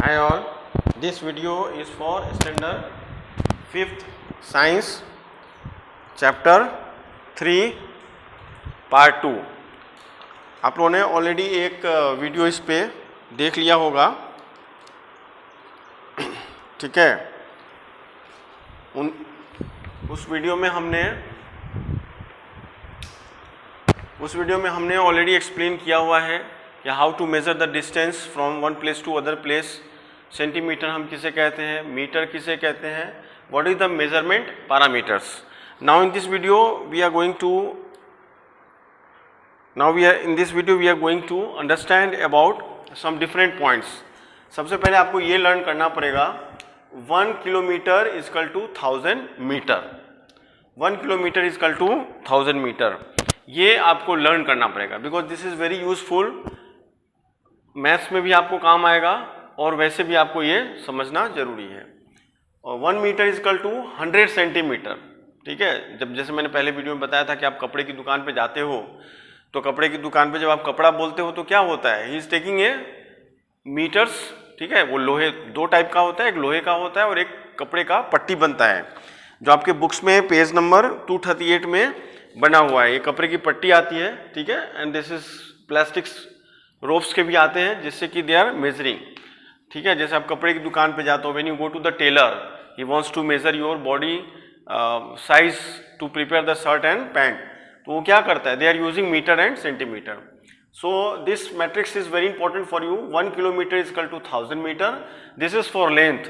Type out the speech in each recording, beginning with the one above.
Hi all, this video is for standard 5th science chapter 3 part 2। आप लोगों ने already एक वीडियो इस पे देख लिया होगा, ठीक है। उस वीडियो में हमने ऑलरेडी एक्सप्लेन किया हुआ है कि how to measure the distance from one place to other place. Centimetre हम किसे कहते हैं, मीटर किसे कहते हैं, what is the measurement parameters. Now in this video we are going to understand about some different points. सबसे पहले आपको ये लर्न करना पड़ेगा 1 kilometre is equal to 1000 metre. 1 kilometre is equal to 1000 metre, ये आपको लर्न करना पड़ेगा because this is very useful. Maths में भी आपको काम आएगा और वैसे भी आपको ये समझना जरूरी है। और 1 मीटर इजकल टू 100 सेंटीमीटर, ठीक है। जैसे मैंने पहले वीडियो में बताया था कि आप कपड़े की दुकान पे जाते हो तो कपड़े की दुकान पे जब आप कपड़ा बोलते हो तो क्या होता है, he is taking a metres, ठीक है। वो लोहे, दो टाइप का होता है, एक लोहे का होता है और एक कपड़े का पट्टी बनता है जो आपके बुक्स में पेज नंबर 238 में बना हुआ है। ये कपड़े की पट्टी आती है, ठीक है। And this is plastics ropes के भी आते हैं जिससे कि दे आर मेजरिंग, ठीक है। जैसे आप कपड़े की दुकान पे जाते हो, when you go to the tailor, he wants to measure your body size to prepare the shirt and pant, तो वो क्या करता है, they are using metre and centimetre. So this matrix is very important for you. 1 kilometre is equal to 1000 metre, this is for length,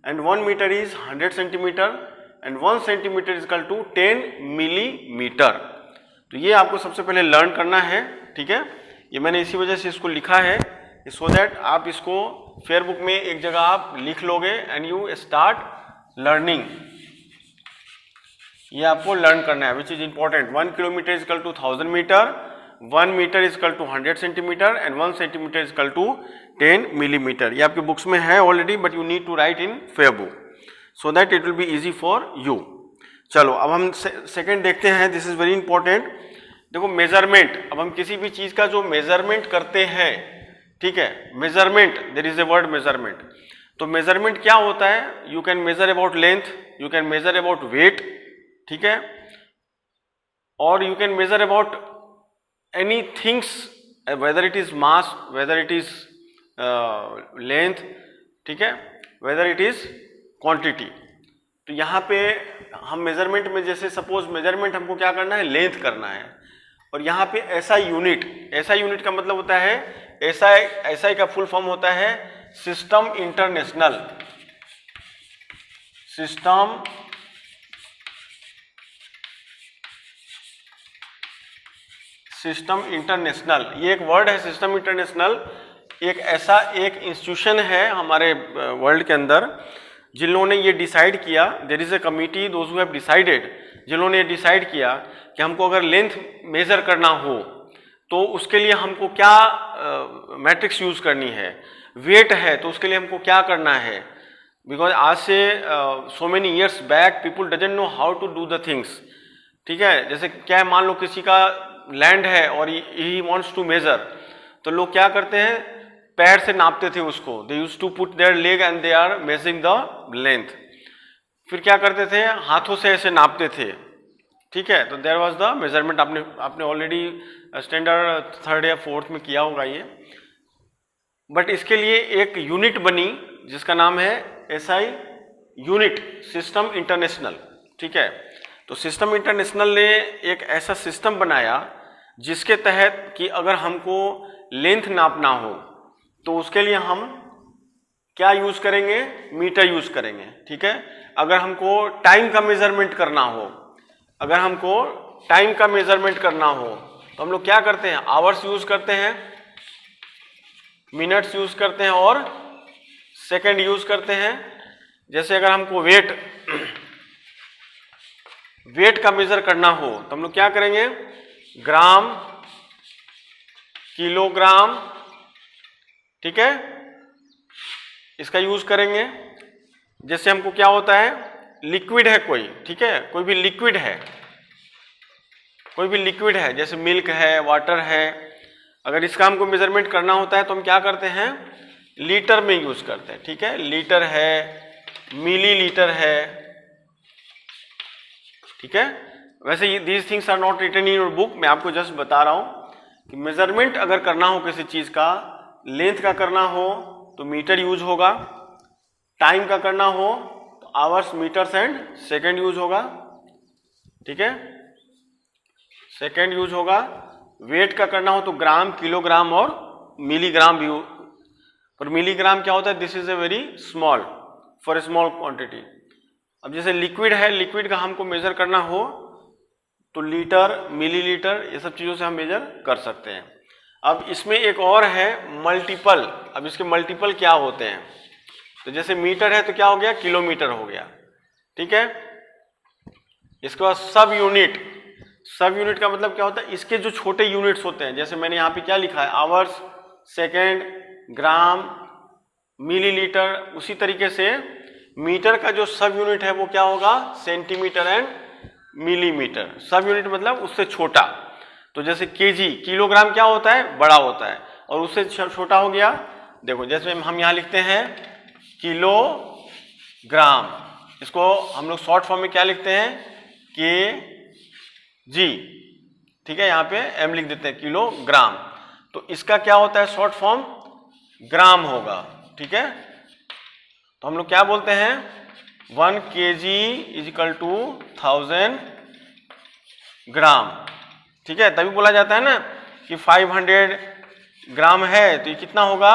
and 1 metre is 100 centimetre and 1 centimetre is equal to 10 millimetre. तो ये आपको सबसे पहले learn करना है, ठीक है। ये मैंने इसी वजह से इसको लिखा है सो दैट आप इसको फेयर बुक में एक जगह आप लिख लोगे एंड यू स्टार्ट लर्निंग। ये आपको लर्न करना है which is important. 1 kilometre is equal to 1000 metre, 1 metre is equal to 100 centimetre and 1 centimetre is equal to 10 millimetre. ये आपके बुक्स में है already, but you need to write in fair book so that it will be easy for you. चलो अब हम second देखते हैं, this is very important. देखो मेजरमेंट, अब हम किसी भी चीज का जो मेजरमेंट करते हैं, ठीक है, measurement, there is a word measurement. तो मेजरमेंट क्या होता है, you can measure about length, you can measure about weight, ठीक है, और you can measure about any things, whether it is mass, whether it is length, ठीक है, weather it is quantity. तो यहाँ पे हम मेजरमेंट में, जैसे सपोज मेजरमेंट हमको क्या करना है, लेंथ करना है, और यहाँ पे ऐसा यूनिट का मतलब होता है, एसआई का फुल फॉर्म होता है सिस्टम इंटरनेशनल। सिस्टम इंटरनेशनल, ये एक वर्ड है सिस्टम इंटरनेशनल। एक ऐसा एक इंस्टीट्यूशन है हमारे वर्ल्ड के अंदर जिन्होंने ये डिसाइड किया, there is a committee those who have decided, जिन्होंने ये डिसाइड किया कि हमको अगर लेंथ मेजर करना हो तो उसके लिए हमको क्या मैट्रिक्स यूज करनी है, वेट है तो उसके लिए हमको क्या करना है। बिकॉज आज से so many years back people doesn't know how to do the things, ठीक है। जैसे क्या है, मान लो किसी का लैंड है और ही वांट्स टू मेजर, तो लोग क्या करते हैं, पैर से नापते थे उसको, they used to put their leg and they are measuring the length. फिर क्या करते थे, हाथों से ऐसे नापते थे, ठीक है। तो देयर वाज द मेजरमेंट। आपने ऑलरेडी स्टैंडर्ड 3rd या 4th में किया होगा ये। बट इसके लिए एक यूनिट बनी जिसका नाम है एसआई यूनिट, सिस्टम इंटरनेशनल, ठीक है। तो सिस्टम इंटरनेशनल ने एक ऐसा सिस्टम बनाया जिसके तहत कि अगर हमको लेंथ नापना हो तो उसके लिए हम क्या यूज करेंगे, मीटर यूज करेंगे, ठीक है। अगर हमको टाइम का मेजरमेंट करना हो, तो हम लोग क्या करते हैं, आवर्स यूज करते हैं, मिनट्स यूज करते हैं और सेकंड यूज करते हैं। जैसे अगर हमको वेट का मेजर करना हो तो हम लोग क्या करेंगे, ग्राम, किलोग्राम, ठीक है, इसका यूज करेंगे। जैसे हमको क्या होता है, लिक्विड है कोई, ठीक है, कोई भी लिक्विड है जैसे मिल्क है, वाटर है, अगर इसका हमको मेजरमेंट करना होता है तो हम क्या करते हैं, लीटर में यूज करते हैं, ठीक है। लीटर है, मिली लीटर है, ठीक है। वैसे these things are not written in your book, मैं आपको जस्ट बता रहा हूं कि मेजरमेंट अगर करना हो किसी चीज का, लेंथ का करना हो तो मीटर यूज होगा, टाइम का करना हो तो hours, metres and second use होगा, ठीक है, सेकेंड यूज होगा। वेट का करना हो तो ग्राम, किलोग्राम और मिलीग्राम भी। पर मिलीग्राम क्या होता है, this is a very small, for a small quantity. अब जैसे लिक्विड है, लिक्विड का हमको मेजर करना हो तो लीटर, मिलीलीटर, ये सब चीजों से हम मेजर कर सकते हैं। अब इसमें एक और है मल्टीपल। अब इसके मल्टीपल क्या होते हैं, तो जैसे मीटर है तो क्या हो गया, किलोमीटर हो गया, ठीक है। इसके बाद सब यूनिट। सब यूनिट का मतलब क्या होता है, इसके जो छोटे यूनिट्स होते हैं, जैसे मैंने यहाँ पे क्या लिखा है, आवर्स, सेकेंड, ग्राम, मिलीलीटर, उसी तरीके से मीटर का जो सब यूनिट है वो क्या होगा, सेंटीमीटर एंड मिलीमीटर। सब यूनिट मतलब उससे छोटा। तो जैसे केजी, किलोग्राम क्या होता है, बड़ा होता है, और उससे छोटा हो गया, देखो जैसे हम यहाँ लिखते हैं किलोग्राम, इसको हम लोग शॉर्ट फॉर्म में क्या लिखते हैं, के जी, ठीक है, यहाँ पे एम लिख देते हैं, किलोग्राम। तो इसका क्या होता है शॉर्ट फॉर्म, ग्राम होगा, ठीक है। तो हम लोग क्या बोलते हैं, 1 kg इज इक्वल टू 1000 ग्राम, ठीक है। तभी बोला जाता है ना कि 500 ग्राम है तो ये कितना होगा,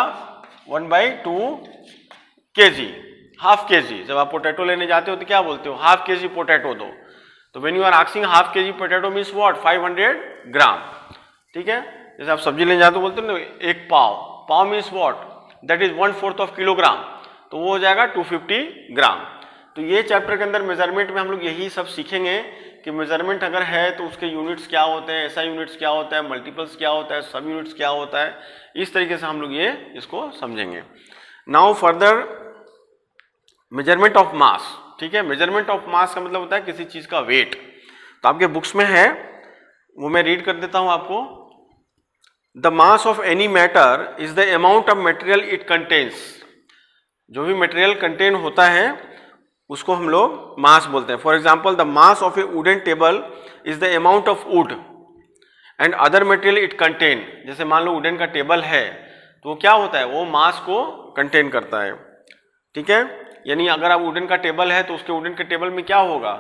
1/2 kg, हाफ के जी। जब आप पोटैटो लेने जाते हो तो क्या बोलते हो, हाफ के जी पोटैटो दो। तो when you are asking half K G potato means what, 500 gram, ठीक है। जैसे आप सब्जी लेने जाते हो बोलते हो ना एक पाव, पाव means what, that is 1/4 of kilogram, तो वो हो जाएगा 250 ग्राम। तो ये चैप्टर के अंदर मेजरमेंट में हम लोग यही सब सीखेंगे कि मेजरमेंट अगर है तो उसके यूनिट्स क्या होते हैं, एसआई यूनिट्स क्या होता है, मल्टीपल्स क्या होता है, सब यूनिट्स क्या होता है, इस तरीके से हम लोग ये इसको समझेंगे। Now further measurement of mass, ठीक है। मेजरमेंट ऑफ मास का मतलब होता है किसी चीज का वेट। तो आपके बुक्स में है, वो मैं रीड कर देता हूं आपको। The mass of any matter is the amount of material it contains. जो भी मटेरियल कंटेन होता है उसको हम लोग मास बोलते हैं। For example, the mass of A wooden table is the amount of would and other material it contain. जैसे मान लो वुडन का टेबल है तो वो क्या होता है, वो मास को कंटेन करता है, ठीक है। यानी अगर आप वुडन का टेबल है तो उसके वुडन के टेबल में क्या होगा,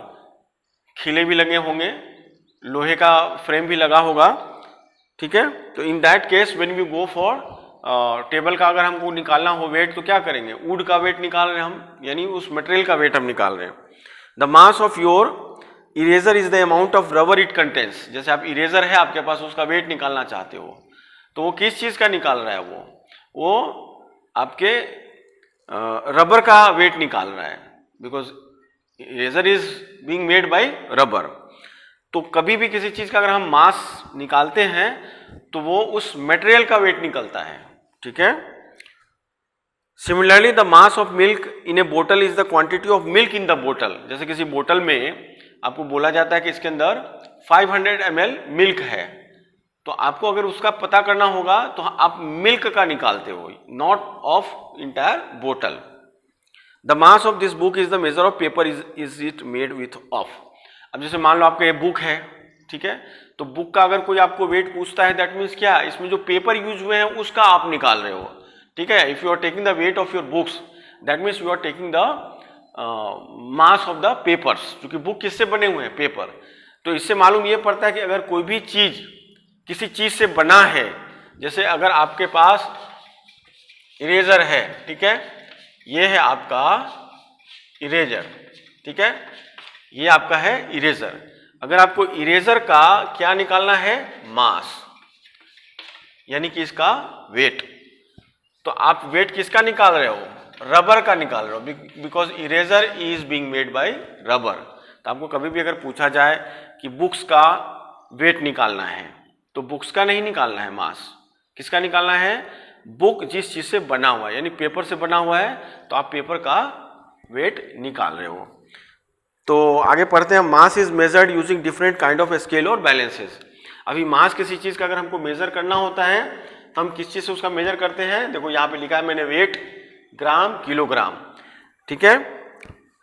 खिले भी लगे होंगे, लोहे का फ्रेम भी लगा होगा, ठीक है। तो in that case when we go for table का अगर हमको निकालना हो वेट तो क्या करेंगे, वुड का वेट निकाल रहे हैं हम, यानी उस मटेरियल का वेट हम निकाल रहे हैं। The mass of your eraser is the amount of rubber it contains. जैसे आप इरेजर है आपके पास, उसका वेट निकालना चाहते हो तो वो किस चीज का निकाल रहा है, वो आपके रबर का वेट निकाल रहा है, because eraser is being made by rubber. तो कभी भी किसी चीज का अगर हम मास निकालते हैं तो वो उस मटेरियल का वेट निकलता है, ठीक है। Similarly the mass of milk in a बोतल is the quantity of milk in the बोतल। जैसे किसी बोतल में आपको बोला जाता है कि इसके अंदर 500 ml मिल्क है, तो आपको अगर उसका पता करना होगा तो आप मिल्क का निकालते हो, नॉट ऑफ इंटायर बोतल। The mass of this book is the measure of paper is it made width of. अब जैसे मान लो आपका ये बुक है, ठीक है, तो बुक का अगर कोई आपको वेट पूछता है दैट मीन्स क्या, इसमें जो पेपर यूज हुए हैं उसका आप निकाल रहे हो, ठीक है। If you are taking the weight of your books that means you are taking the mass of the papers, क्योंकि बुक किससे बने हुए हैं, पेपर। तो इससे मालूम ये पड़ता है कि अगर कोई भी चीज किसी चीज से बना है, जैसे अगर आपके पास इरेजर है, ठीक है, ये है आपका इरेजर, ठीक है, ये आपका है इरेजर। अगर आपको इरेजर का क्या निकालना है, मास, यानी कि इसका वेट, तो आप वेट किसका निकाल रहे हो, रबर का निकाल रहे हो, because eraser is being made by rubber. तो आपको कभी भी अगर पूछा जाए कि बुक्स का वेट निकालना है तो बुक्स का नहीं निकालना है मास, किसका निकालना है, बुक जिस चीज से बना हुआ है, यानी पेपर से बना हुआ है तो आप पेपर का वेट निकाल रहे हो। तो आगे पढ़ते हैं, mass is measured using different kind of scale और बैलेंसेस। अभी मास किसी चीज का अगर हमको मेजर करना होता है तो हम किस चीज़ से उसका मेजर करते हैं? देखो यहाँ पे लिखा है मैंने वेट, ग्राम, किलोग्राम, ठीक है।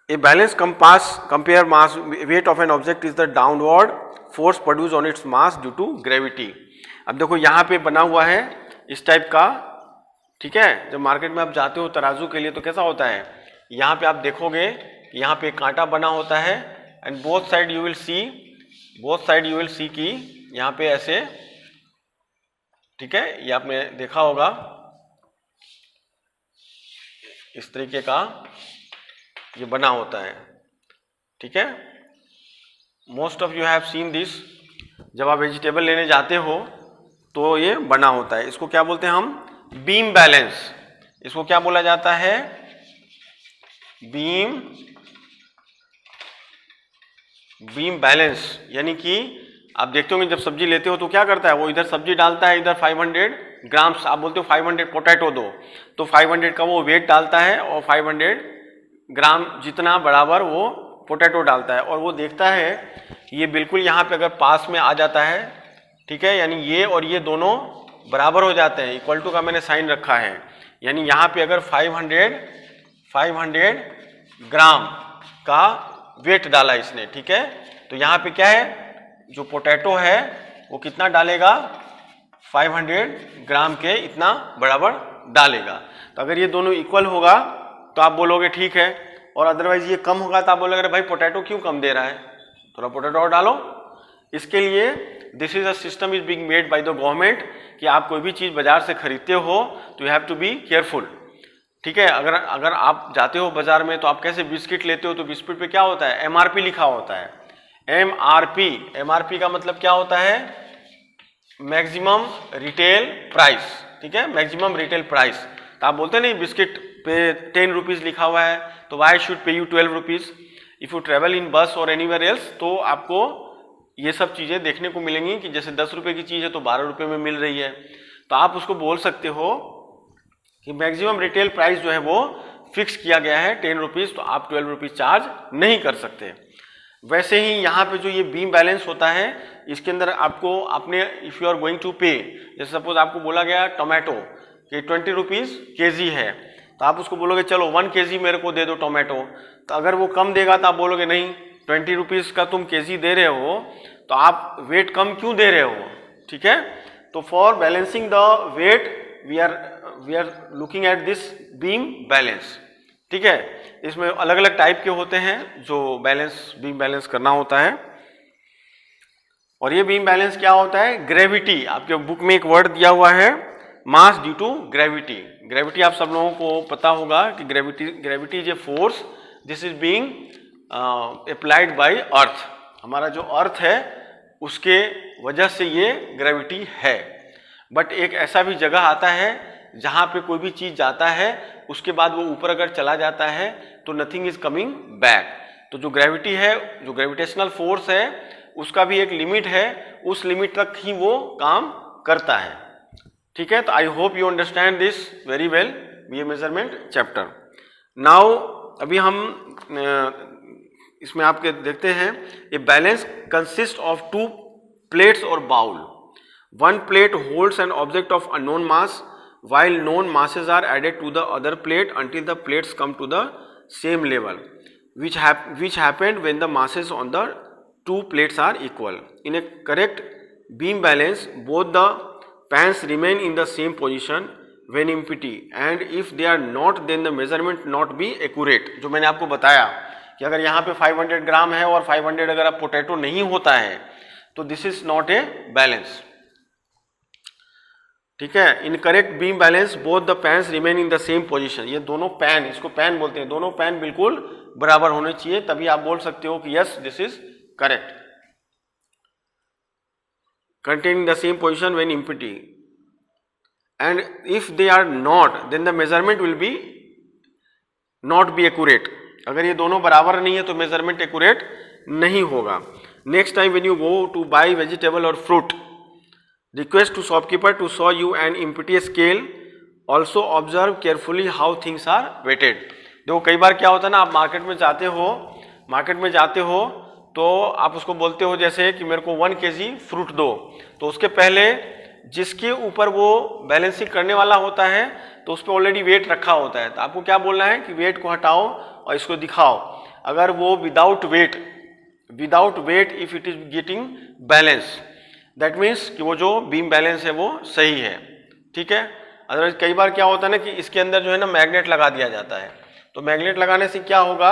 A balance compare mass weight of an object is the downward force produce on its mass due to gravity. अब देखो यहाँ पे बना हुआ है इस टाइप का, ठीक है। जब मार्केट में आप जाते हो तराजू के लिए तो कैसा होता है, यहाँ पे आप देखोगे कि यहाँ पे कांटा बना होता है and both side you will see कि यहाँ पे ऐसे, ठीक है, ये आपने देखा होगा इस तरीके का ये बना होता है, ठीक है। Most of you have seen this. जब आप वेजिटेबल लेने जाते हो तो ये बना होता है, इसको क्या बोलते हैं हम? Beam balance. इसको क्या बोला जाता है? Beam balance. यानी कि आप देखते होंगे जब सब्जी लेते हो तो क्या करता है, वो इधर सब्जी डालता है, इधर 500 ग्राम्स, आप बोलते हो 500 पोटैटो दो, तो 500 का वो वेट डालता है और 500 ग्राम जितना बराबर वो पोटैटो डालता है, और वो देखता है ये बिल्कुल यहाँ पे अगर पास में आ जाता है, ठीक है, यानी ये और ये दोनों बराबर हो जाते हैं, इक्वल टू का मैंने साइन रखा है, यानी यहाँ पे अगर 500 ग्राम का वेट डाला इसने, ठीक है, तो यहाँ पे क्या है, जो पोटैटो है वो कितना डालेगा? 500 ग्राम के इतना बराबर डालेगा। तो अगर ये दोनों इक्वल होगा तो आप बोलोगे ठीक है, और अदरवाइज ये कम होगा तो आप बोलोगे भाई पोटैटो क्यों कम दे रहा है, थोड़ा पोटैटो और डालो। इसके लिए this is a system is being made by the government कि आप कोई भी चीज़ बाजार से खरीदते हो तो you have to be careful, ठीक है। अगर आप जाते हो बाजार में तो आप कैसे बिस्किट लेते हो तो बिस्किट पे क्या होता है? MRP लिखा होता है। MRP का मतलब क्या होता है? मैक्सिमम रिटेल प्राइस, ठीक है, मैक्सिमम रिटेल प्राइस। तो आप बोलते नहीं बिस्किट पे 10 रुपीज़ लिखा हुआ है तो why should pay you 12 rupees. If you travel in बस और एनीवेयर एल्स तो आपको ये सब चीज़ें देखने को मिलेंगी कि जैसे 10 रुपये की चीज़ है तो 12 रुपये में मिल रही है, तो आप उसको बोल सकते हो कि मैक्सिमम रिटेल प्राइस जो है वो फिक्स किया गया है 10 रुपीज़, तो आप 12 रुपीज़ चार्ज नहीं कर सकते। वैसे ही यहाँ पे जो ये बीम बैलेंस होता है इसके अंदर आपको अपने if you are going to pay, जैसे सपोज आपको बोला गया टोमेटो कि 20 रुपीज़ केजी है, तो आप उसको बोलोगे चलो 1 केजी मेरे को दे दो टोमेटो, तो अगर वो कम देगा तो आप बोलोगे नहीं 20 रुपीज़ का तुम केजी दे रहे हो तो आप वेट कम क्यों दे रहे हो, ठीक है। तो for balancing the weight we are looking at this beam balance, ठीक है। इसमें अलग अलग टाइप के होते हैं जो बीम बैलेंस करना होता है। और ये बीम बैलेंस क्या होता है? ग्रेविटी। आपके बुक में एक वर्ड दिया हुआ है mass due to gravity. Gravity आप सब लोगों को पता होगा कि gravity is a force this is being applied by earth. हमारा जो अर्थ है उसके वजह से ये ग्रेविटी है। बट एक ऐसा भी जगह आता है जहाँ पे कोई भी चीज़ जाता है उसके बाद वो ऊपर अगर चला जाता है तो नथिंग इज कमिंग बैक। तो जो ग्रेविटी है, जो ग्रेविटेशनल फोर्स है उसका भी एक लिमिट है, उस लिमिट तक ही वो काम करता है, ठीक है। तो I hope you understand this very well, ये मेजरमेंट चैप्टर। नाउ अभी हम इसमें आपके देखते हैं a balance consist of 2 plates और bowl. One plate holds an object of unknown mass while known masses are added to the other plate until the plates come to the same level, which happened when the masses on the 2 plates are equal. In a correct beam balance, both the pans remain in the same position when empty, and if they are not, then the measurement not be accurate. जो मैंने आपको बताया कि अगर यहाँ पे 500 ग्राम है और 500 अगर आप पोटैटो नहीं होता है तो this is not a balance, ठीक है। In correct beam balance both the pans remain in the same position. ये दोनों पैन, इसको पैन बोलते हैं, दोनों पैन बिल्कुल बराबर होने चाहिए, तभी आप बोल सकते हो कि yes this is correct. Containing the same position when empty, and if they are not then the measurement will be not be accurate. अगर ये दोनों बराबर नहीं है तो मेजरमेंट एक्यूरेट नहीं होगा। Next time when you go to buy vegetable और fruit, request to shopkeeper to show you an empty scale. Also observe carefully how things are weighted. देखो कई बार क्या होता है ना, आप मार्केट में जाते हो तो आप उसको बोलते हो जैसे कि मेरे को 1 kg फ्रूट दो, तो उसके पहले जिसके ऊपर वो बैलेंसिंग करने वाला होता है तो उस पर ऑलरेडी वेट रखा होता है। तो आपको क्या बोलना है कि वेट को हटाओ और इसको दिखाओ। अगर वो without weight if it is getting balance, that means कि वो जो बीम बैलेंस है वो सही है, ठीक है। अदरवाइज कई बार क्या होता है ना कि इसके अंदर जो है ना मैग्नेट लगा दिया जाता है। तो मैग्नेट लगाने से क्या होगा,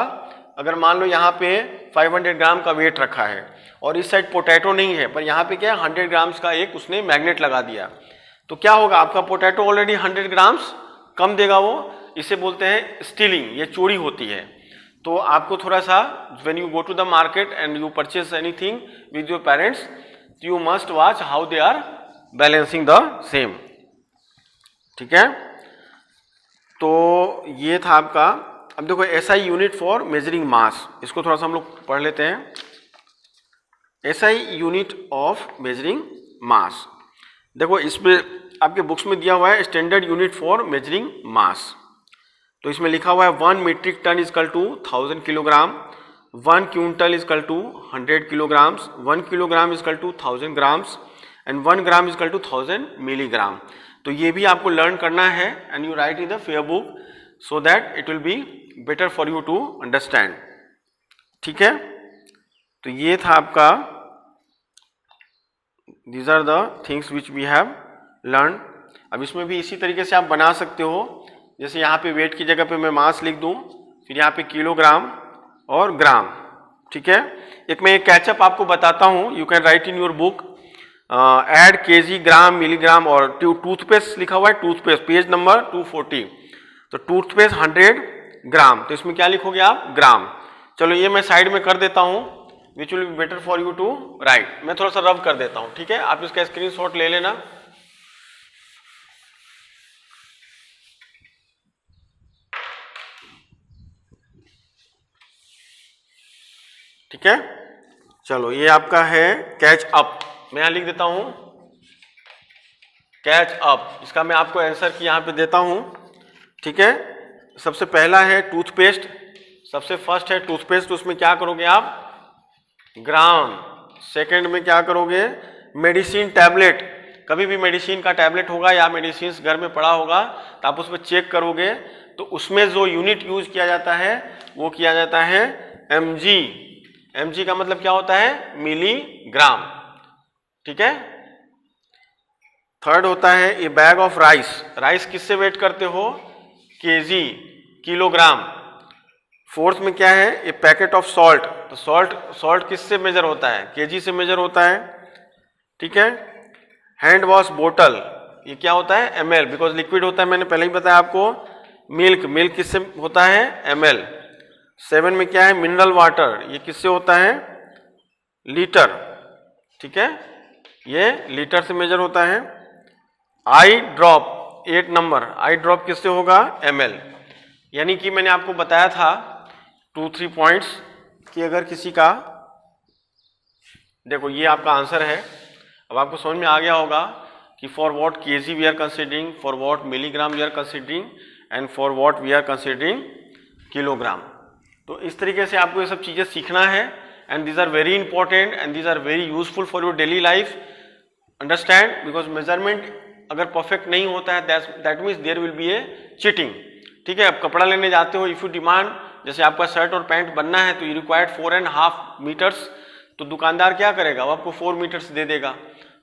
अगर मान लो यहाँ पे 500 ग्राम का वेट रखा है और इस साइड पोटैटो नहीं है, पर यहाँ पे क्या है 100 ग्राम्स का एक उसने मैग्नेट लगा दिया, तो क्या होगा, आपका पोटैटो ऑलरेडी 100 ग्राम्स कम देगा वो। इसे बोलते हैं स्टीलिंग, ये चोरी होती है। तो आपको थोड़ा सा when you go to the market and you purchase anything with your parents, you must watch how they are balancing the same, ठीक है। तो ये था आपका। अब देखो SI unit for measuring mass, इसको थोड़ा सा हम लोग पढ़ लेते हैं। SI unit of measuring mass, देखो इसमें आपके बुक्स में दिया हुआ है standard unit for measuring mass. तो इसमें लिखा हुआ है 1 metric ton is equal to 1000 kilogram, 1 quintal is equal to 100 kilograms, 1 kilogram is equal to 1000 grams and 1 gram is equal to 1000 milligram. तो ये भी आपको लर्न करना है and you write in the fair book so that it will be better for you to understand, ठीक है। तो ये था आपका, these are the things which we have learn. अब इसमें भी इसी तरीके से आप बना सकते हो, जैसे यहाँ पे वेट की जगह पे मैं मास लिख दूं, फिर यहाँ पे किलोग्राम और ग्राम, ठीक है। मैं एक कैचअप आपको बताता हूँ, you can write in your book, add KG, gram, milligram और टूथपेस्ट लिखा हुआ है, टूथपेस्ट पेज नंबर 240। तो टूथपेस्ट 100 ग्राम, तो इसमें क्या लिखोगे आप, ग्राम। चलो ये मैं साइड में कर देता हूँ, which will be better for you to write. मैं थोड़ा सा रब कर देता हूँ, ठीक है, आप इसका स्क्रीनशॉट ले लेना। ठीक है, चलो ये आपका है कैच अप, मैं यहां लिख देता हूं कैच अप। इसका मैं आपको आंसर की यहां पे देता हूं, ठीक है। सबसे पहला है टूथपेस्ट, सबसे फर्स्ट है टूथपेस्ट, तो उसमें क्या करोगे आप, ग्राम। सेकंड में क्या करोगे, मेडिसिन टैबलेट, कभी भी मेडिसिन का टैबलेट होगा या मेडिसिन घर में पड़ा होगा तो आप उसमें चेक करोगे, तो उसमें जो यूनिट यूज किया जाता है वो किया जाता है mg। mg का मतलब क्या होता है, मिलीग्राम, ठीक है। थर्ड होता है ए बैग ऑफ राइस, राइस किससे वेट करते हो, केजी, किलोग्राम। फोर्थ में क्या है, ए पैकेट ऑफ सॉल्ट, तो सॉल्ट किससे मेजर होता है, केजी से मेजर होता है, ठीक है। हैंड वॉश बोतल, ये क्या होता है, ml, बिकॉज लिक्विड होता है, मैंने पहले ही बताया आपको। मिल्क किससे होता है, ml। 7 में क्या है, मिनरल वाटर, ये किससे होता है, लीटर, ठीक है, ये लीटर से मेजर होता है। आई ड्रॉप 8 नंबर, आई ड्रॉप किससे होगा, ml। यानी कि मैंने आपको बताया था 2-3 पॉइंट्स कि अगर किसी का, देखो ये आपका आंसर है। अब आपको समझ में आ गया होगा कि for what KG we are considering, for what milligram we are considering and for what we are considering kilogram. तो इस तरीके से आपको ये सब चीजें सीखना है and these are very important and these are very useful for your daily life, understand. Because measurement अगर परफेक्ट नहीं होता है that means there will be a cheating, ठीक है। अब कपड़ा लेने जाते हो, इफ यू डिमांड, जैसे आपका शर्ट और पैंट बनना है तो यू रिक्वायर्ड 4.5 मीटर्स, तो दुकानदार क्या करेगा, वो आपको 4 मीटर्स दे देगा,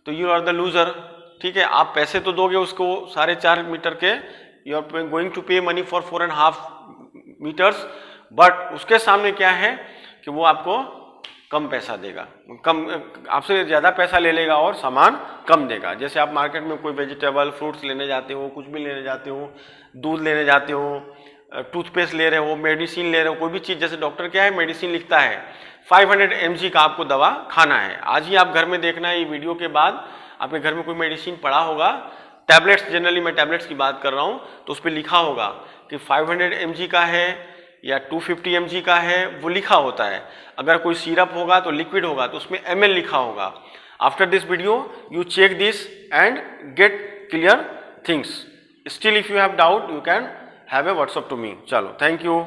तो यू आर द लूजर, ठीक है। आप पैसे तो दोगे उसको 4.5 मीटर के, यू आर गोइंग टू पे मनी फॉर 4.5 मीटर्स, बट उसके सामने क्या है कि वो आपको कम पैसा देगा, कम, आपसे ज़्यादा पैसा ले लेगा और सामान कम देगा। जैसे आप मार्केट में कोई वेजिटेबल फ्रूट्स लेने जाते हो, कुछ भी लेने जाते हो, दूध लेने जाते हो, टूथपेस्ट ले रहे हो, मेडिसिन ले रहे हो, कोई भी चीज़, जैसे डॉक्टर क्या है मेडिसिन लिखता है 500 mg का आपको दवा खाना है। आज ही आप घर में देखना है, ये वीडियो के बाद आपके घर में कोई मेडिसिन पड़ा होगा, टैबलेट्स, जनरली मैं टैबलेट्स की बात कर रहा हूँ, तो उस पर लिखा होगा कि 500 mg का है या 250 mg का है, वो लिखा होता है। अगर कोई सिरप होगा तो लिक्विड होगा तो उसमें ml लिखा होगा। After this video you check this and get clear things. Still if you have doubt you can have a WhatsApp to me. चलो, थैंक यू।